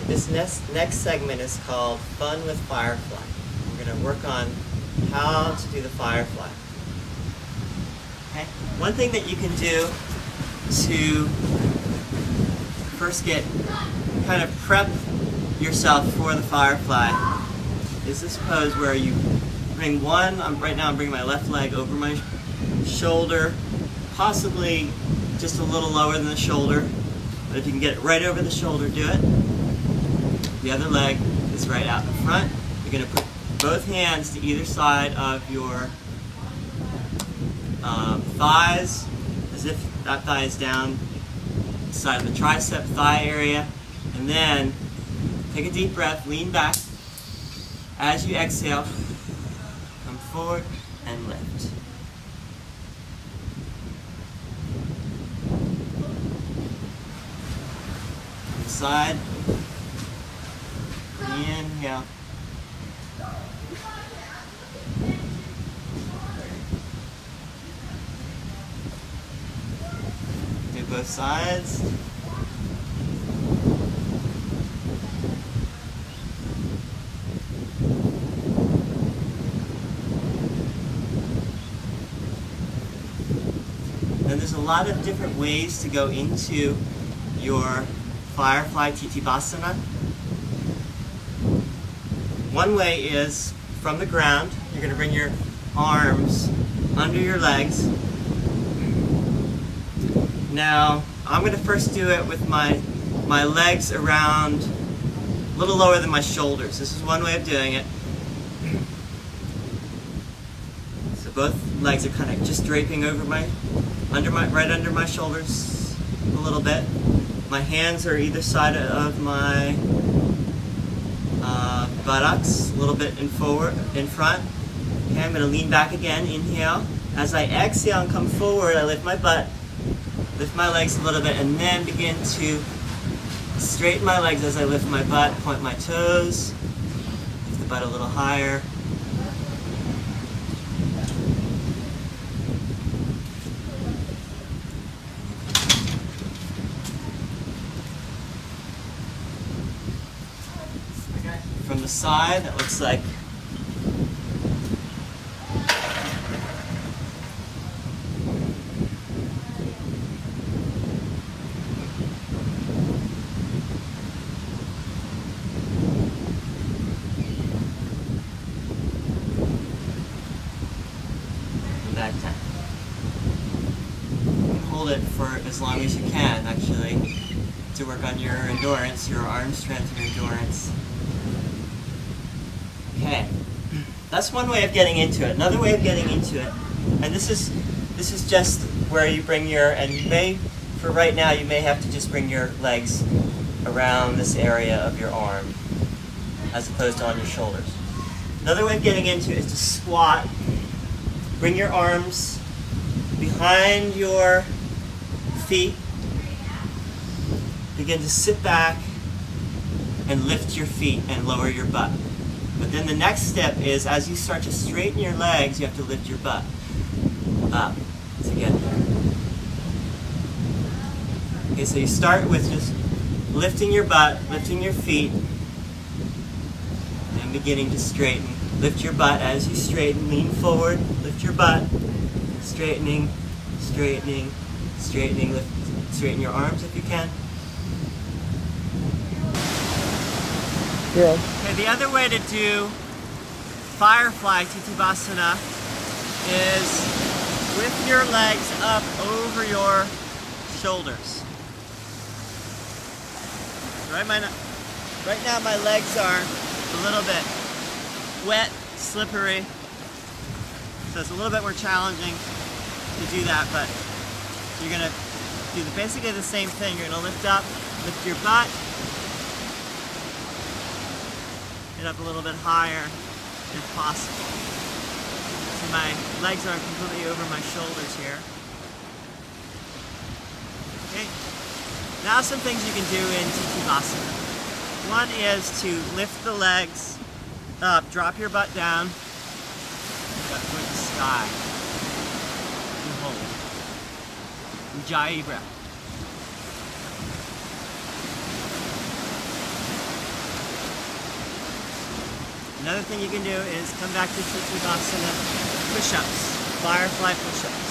This next segment is called Fun with Firefly. We're going to work on how to do the firefly. Okay? One thing that you can do to first kind of prep yourself for the firefly is this pose where you bring right now I'm bringing my left leg over my shoulder, possibly just a little lower than the shoulder, but if you can get it right over the shoulder, do it. The other leg is right out in front. You're going to put both hands to either side of your thighs, as if that thigh is down the side of the tricep thigh area, and then take a deep breath, lean back. As you exhale, come forward and lift. Side. Inhale. Do both sides. And there's a lot of different ways to go into your Firefly Titibhasana. One way is from the ground. You're going to bring your arms under your legs. Now, I'm going to first do it with my legs around a little lower than my shoulders. This is one way of doing it. So both legs are kind of just draping over right under my shoulders a little bit. My hands are either side of my buttocks, a little bit in front. Okay, I'm going to lean back again, inhale. As I exhale and come forward, I lift my butt, lift my legs a little bit, and then begin to straighten my legs as I lift my butt, point my toes, lift the butt a little higher. From the side, that looks like back time. You can hold it for as long as you can, actually, to work on your endurance, your arm strength and endurance. Okay, that's one way of getting into it. Another way of getting into it, and this is just where you bring and you may, for right now, you may have to just bring your legs around this area of your arm, as opposed to on your shoulders. Another way of getting into it is to squat. Bring your arms behind your feet. Begin to sit back and lift your feet and lower your butt. But then the next step is, as you start to straighten your legs, you have to lift your butt up together. Okay, so you start with just lifting your butt, lifting your feet, and beginning to straighten. Lift your butt as you straighten, lean forward, lift your butt, straightening, straightening, straightening, straighten your arms if you can. Good. Okay, the other way to do Firefly Titibhasana is with your legs up over your shoulders. Right now my legs are a little bit wet, slippery, so it's a little bit more challenging to do that, but you're going to do basically the same thing. You're going to lift up, lift your butt, get up a little bit higher if possible. So my legs aren't completely over my shoulders here. Okay. Now some things you can do in Titibhasana. One is to lift the legs up, drop your butt down, up toward the sky, and hold. Ujjayi breath. Another thing you can do is come back to Uttanasana push-ups, firefly push-ups.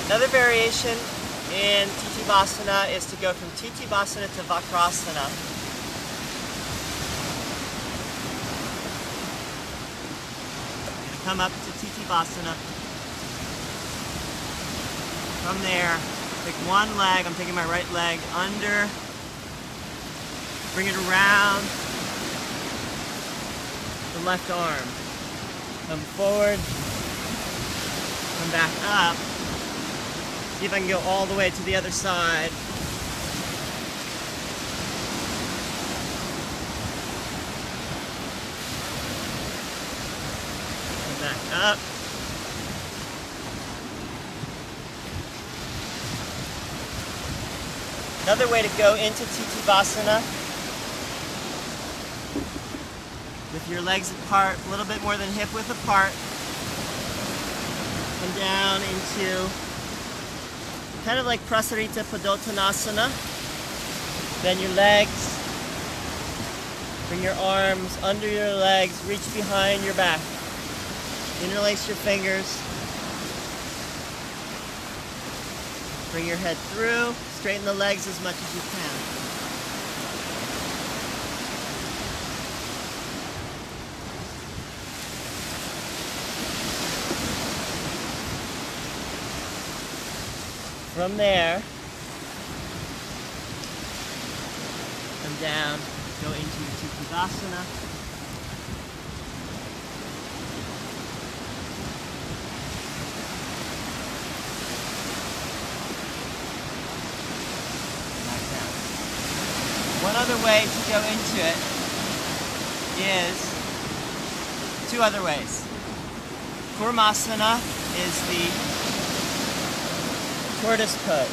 Another variation in Titivasana is to go from Titivasana to Vakrasana. I'm going to come up to Titivasana. From there, pick one leg. I'm taking my right leg under. Bring it around the left arm. Come forward. Come back up. See if I can go all the way to the other side. Come back up. Another way to go into Titivasana with your legs apart, a little bit more than hip width apart, and down into kind of like Prasarita Padottanasana. Bend your legs, bring your arms under your legs, reach behind your back. Interlace your fingers. Bring your head through, straighten the legs as much as you can. From there, come down, go into your Titivasana. Back down. One other way to go into it is two other ways. Kurmasana is the tortoise pose.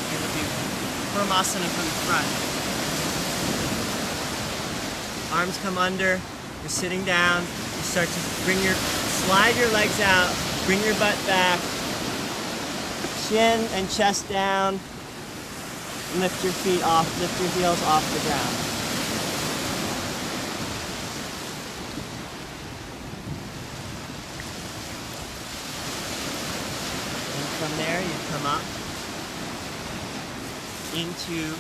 You're going to do Kurmasana from the front. Arms come under, you're sitting down, you start to slide your legs out, bring your butt back, chin and chest down, lift your feet off, lift your heels off the ground. From there, you come up into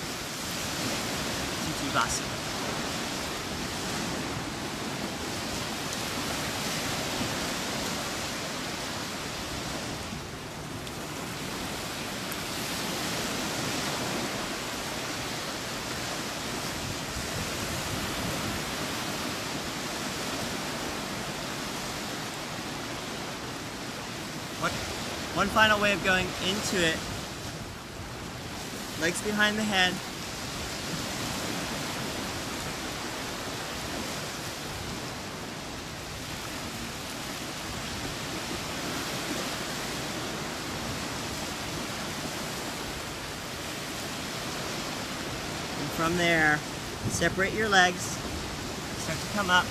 Titivasana. One final way of going into it, legs behind the head, and from there, separate your legs, start to come up.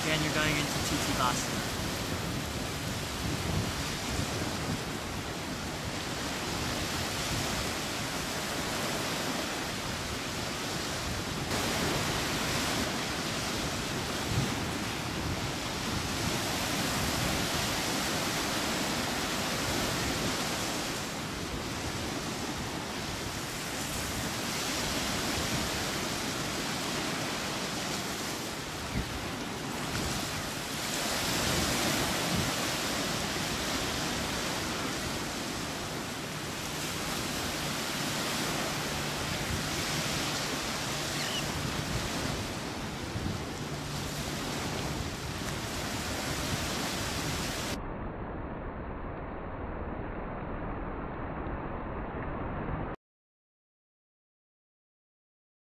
Again, you're going into Titivasana.